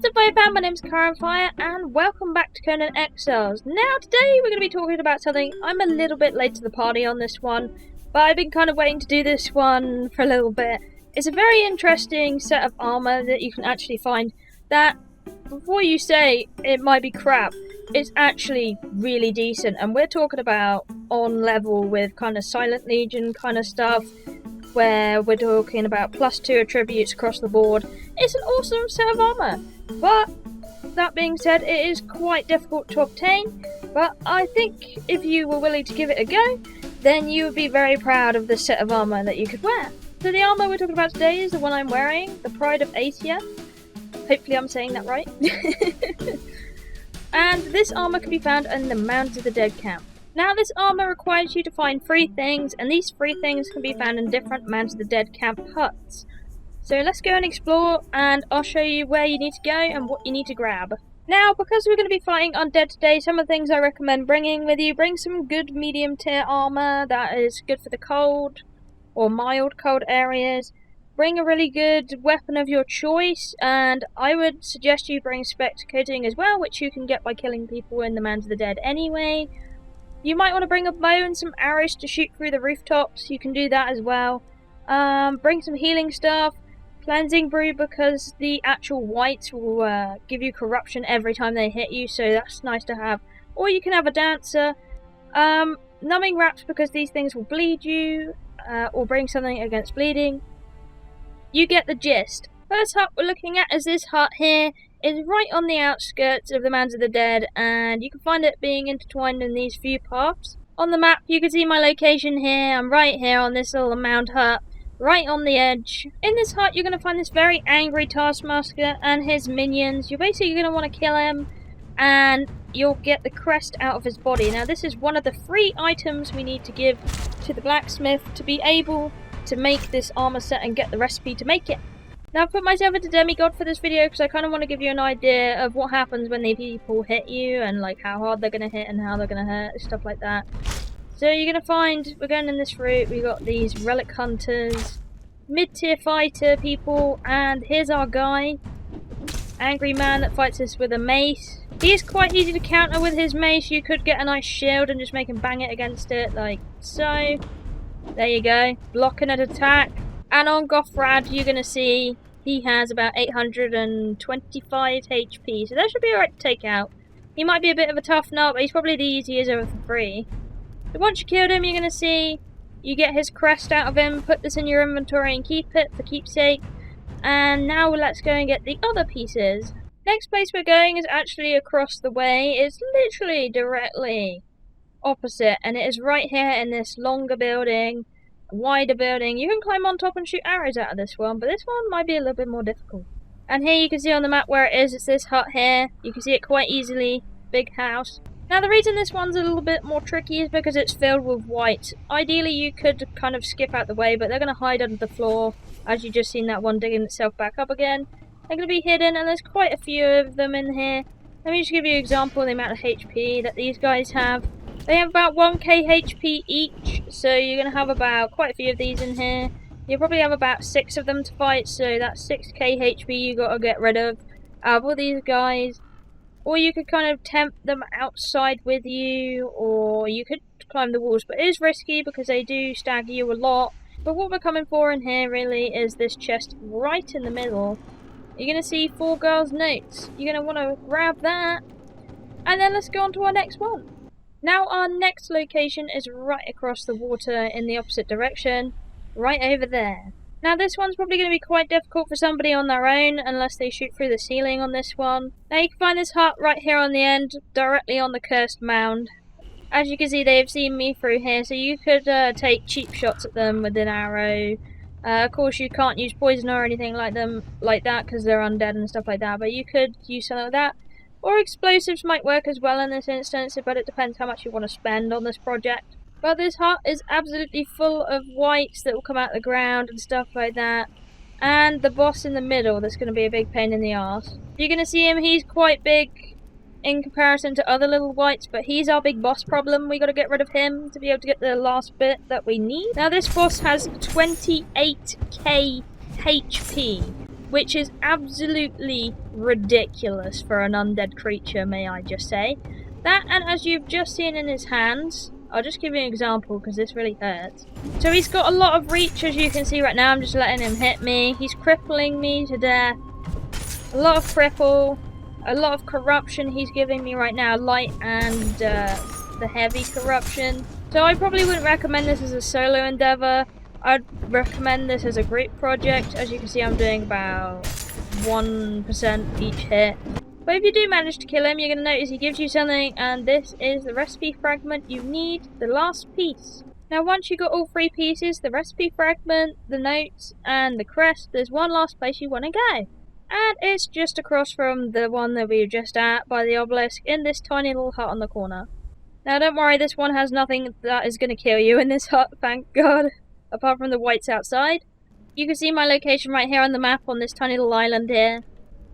What's up, fam? My name's Kiahonfire, and welcome back to Conan Exiles. Now, today we're going to be talking about something. I'm a little bit late to the party on this one, but I've been kind of waiting to do this one for a little bit. It's a very interesting set of armor that you can actually find that, before you say it might be crap, it's actually really decent. And we're talking about on level with kind of Silent Legion kind of stuff, where we're talking about +2 attributes across the board. It's an awesome set of armor, but that being said, it is quite difficult to obtain. But I think if you were willing to give it a go, then you would be very proud of the set of armor that you could wear. So the armor we're talking about today is the one I'm wearing, the Pride of AESIR. Hopefully I'm saying that right. And this armor can be found in the Mounds of the Dead camp. Now, this armor requires you to find 3 things, and these 3 things can be found in different Mounds of the Dead camp huts. So let's go and explore, and I'll show you where you need to go and what you need to grab. Now, because we're going to be fighting undead today, some of the things I recommend bringing with you: bring some good medium tier armor that is good for the cold or mild cold areas. Bring a really good weapon of your choice, and I would suggest you bring Spectre Coating as well, which you can get by killing people in the Mounds of the Dead anyway. You might want to bring a bow and some arrows to shoot through the rooftops. You can do that as well. Bring some healing stuff. Cleansing brew, because the actual whites will give you corruption every time they hit you, so that's nice to have. Or you can have a dancer. Numbing wraps, because these things will bleed you, or bring something against bleeding. You get the gist. First hut we're looking at is this hut here. It's right on the outskirts of the Mounds of the Dead, and you can find it being intertwined in these few paths. On the map you can see my location here. I'm right here on this little mound hut, right on the edge. In this hut you're going to find this very angry taskmaster and his minions. You're basically going to want to kill him, and you'll get the crest out of his body. Now, this is one of the 3 items we need to give to the blacksmith to be able to make this armor set and get the recipe to make it. Now, I've put myself into demigod for this video because I kind of want to give you an idea of what happens when these people hit you, and like how hard they're going to hit and how they're going to hurt, stuff like that. So you're going to find, we're going in this route, we got these relic hunters, mid-tier fighter people, and here's our guy, angry man that fights us with a mace. He is quite easy to counter with his mace. You could get a nice shield and just make him bang it against it, like so. There you go, blocking an attack. And on Gothrad, you're going to see he has about 825 HP, so that should be alright to take out. He might be a bit of a tough nut, but he's probably the easiest of the 3. So once you killed him, you're going to see you get his crest out of him, put this in your inventory and keep it for keepsake. And now let's go and get the other pieces. Next place we're going is actually across the way. It's literally directly opposite, and it is right here in this longer building. Wider building. You can climb on top and shoot arrows out of this one, but this one might be a little bit more difficult. And here you can see on the map where it is. It's this hut here. You can see it quite easily. Big house. Now, the reason this one's a little bit more tricky is because it's filled with white. Ideally you could kind of skip out the way, but they're going to hide under the floor, as you just seen that one digging itself back up again. They're going to be hidden, and there's quite a few of them in here. Let me just give you an example of the amount of HP that these guys have. They have about 1k HP each, so you're going to have about quite a few of these in here. You'll probably have about 6 of them to fight, so that's 6k HP you got to get rid of out of all these guys. Or you could kind of tempt them outside with you, or you could climb the walls, but it is risky because they do stagger you a lot. But what we're coming for in here really is this chest right in the middle. You're going to see 4 girls' notes. You're going to want to grab that, and then let's go on to our next one. Now, our next location is right across the water in the opposite direction, right over there. Now, this one's probably going to be quite difficult for somebody on their own, unless they shoot through the ceiling on this one. Now, you can find this hut right here on the end, directly on the cursed mound. As you can see, they've seen me through here, so you could take cheap shots at them with an arrow. Of course, you can't use poison or anything like that, because they're undead and stuff like that, but you could use something like that. Or explosives might work as well in this instance, but it depends how much you want to spend on this project. But this hut is absolutely full of whites that will come out of the ground and stuff like that. And the boss in the middle, that's going to be a big pain in the arse. You're going to see him, he's quite big in comparison to other little whites, but he's our big boss problem. We got to get rid of him to be able to get the last bit that we need. Now, this boss has 28k HP. which is absolutely ridiculous for an undead creature, may I just say. That, and as you've just seen in his hands, I'll just give you an example because this really hurts. So he's got a lot of reach, as you can see right now. I'm just letting him hit me. He's crippling me to death. A lot of cripple, a lot of corruption he's giving me right now, light and the heavy corruption. So I probably wouldn't recommend this as a solo endeavour. I'd recommend this as a group project. As you can see, I'm doing about 1% each hit. But if you do manage to kill him, you're going to notice he gives you something, and this is the recipe fragment you need, the last piece. Now once you got all 3 pieces, the recipe fragment, the notes, and the crest, there's one last place you want to go. And it's just across from the one that we were just at by the obelisk in this tiny little hut on the corner. Now don't worry, this one has nothing that is going to kill you in this hut, thank God, apart from the whites outside. You can see my location right here on the map on this tiny little island here.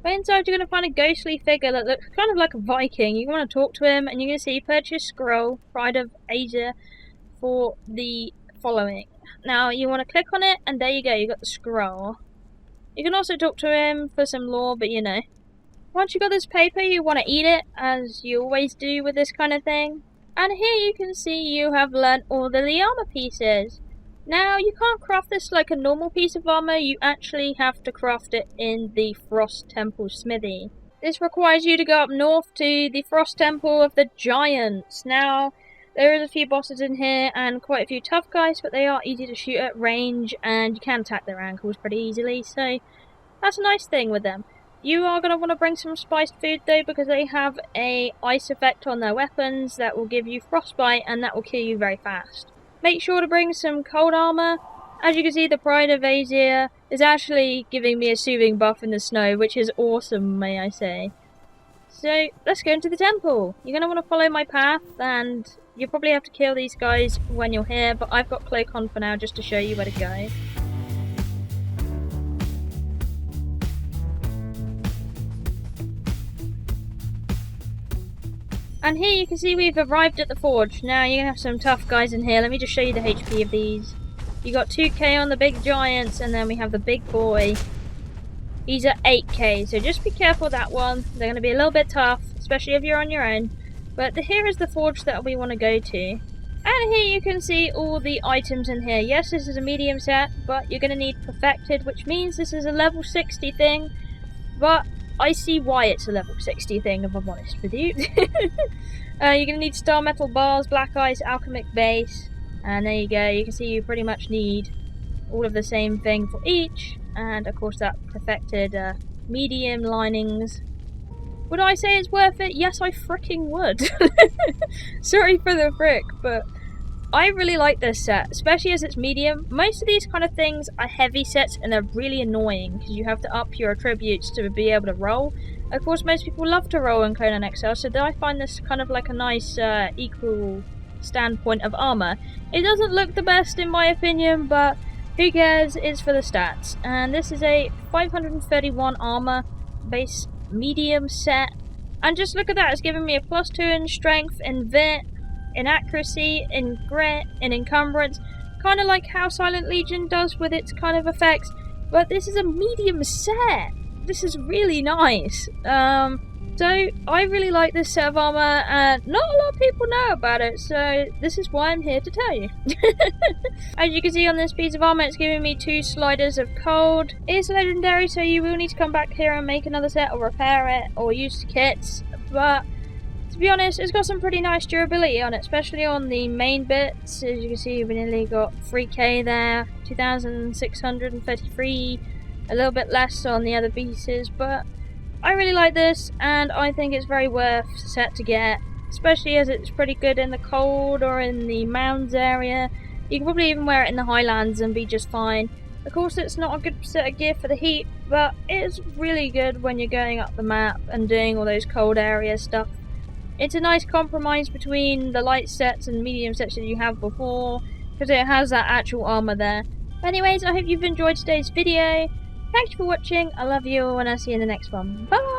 But inside you're going to find a ghostly figure that looks kind of like a Viking. You want to talk to him and you're going to see purchase scroll, Pride of AESIR, for the following. Now you want to click on it and there you go, you got the scroll. You can also talk to him for some lore, but you know. Once you got this paper you want to eat it, as you always do with this kind of thing. And here you can see you have learnt all of the armor pieces. Now, you can't craft this like a normal piece of armor, you actually have to craft it in the Frost Temple smithy. This requires you to go up north to the Frost Temple of the Giants. Now, there is a few bosses in here and quite a few tough guys, but they are easy to shoot at range and you can attack their ankles pretty easily, so that's a nice thing with them. You are going to want to bring some spiced food though, because they have a ice effect on their weapons that will give you frostbite and that will kill you very fast. Make sure to bring some cold armor. As you can see, the Pride of AESIR is actually giving me a soothing buff in the snow, which is awesome, may I say. So, let's go into the temple. You're going to want to follow my path, and you'll probably have to kill these guys when you're here, but I've got cloak on for now just to show you where to go. And here you can see we've arrived at the forge. Now you're going to have some tough guys in here. Let me just show you the HP of these. You got 2k on the big giants, and then we have the big boy. He's at 8k, so just be careful with that one. They're going to be a little bit tough, especially if you're on your own. But here is the forge that we want to go to. And here you can see all the items in here. Yes, this is a medium set, but you're going to need perfected, which means this is a level 60 thing. But I see why it's a level 60 thing, if I'm honest with you. You're going to need star metal bars, black ice, alchemic base, and there you go. You can see you pretty much need all of the same thing for each, and of course that perfected medium linings. Would I say it's worth it? Yes, I freaking would. Sorry for the frick, but I really like this set, especially as it's medium. Most of these kind of things are heavy sets and they're really annoying because you have to up your attributes to be able to roll. Of course, most people love to roll in Conan Exiles, so I find this kind of like a nice equal standpoint of armor. It doesn't look the best in my opinion, but who cares, it's for the stats. And this is a 531 armor base medium set. And just look at that, it's giving me a +2 in strength, in vit, in accuracy, in grit, in encumbrance, kind of like how Silent Legion does with its kind of effects, but this is a medium set. This is really nice. So I really like this set of armor, and not a lot of people know about it, so this is why I'm here to tell you. As you can see on this piece of armor, it's giving me 2 sliders of cold. It's legendary, so you will need to come back here and make another set or repair it or use kits, but to be honest, it's got some pretty nice durability on it, especially on the main bits. As you can see, we nearly got 3k there, 2,633, a little bit less on the other pieces, but I really like this, and I think it's very worth the set to get, especially as it's pretty good in the cold or in the mounds area. You can probably even wear it in the highlands and be just fine. Of course, it's not a good set of gear for the heat, but it's really good when you're going up the map and doing all those cold area stuff. It's a nice compromise between the light sets and medium sets that you have before, because it has that actual armor there. But anyways, I hope you've enjoyed today's video. Thank you for watching, I love you all, and I'll see you in the next one. Bye!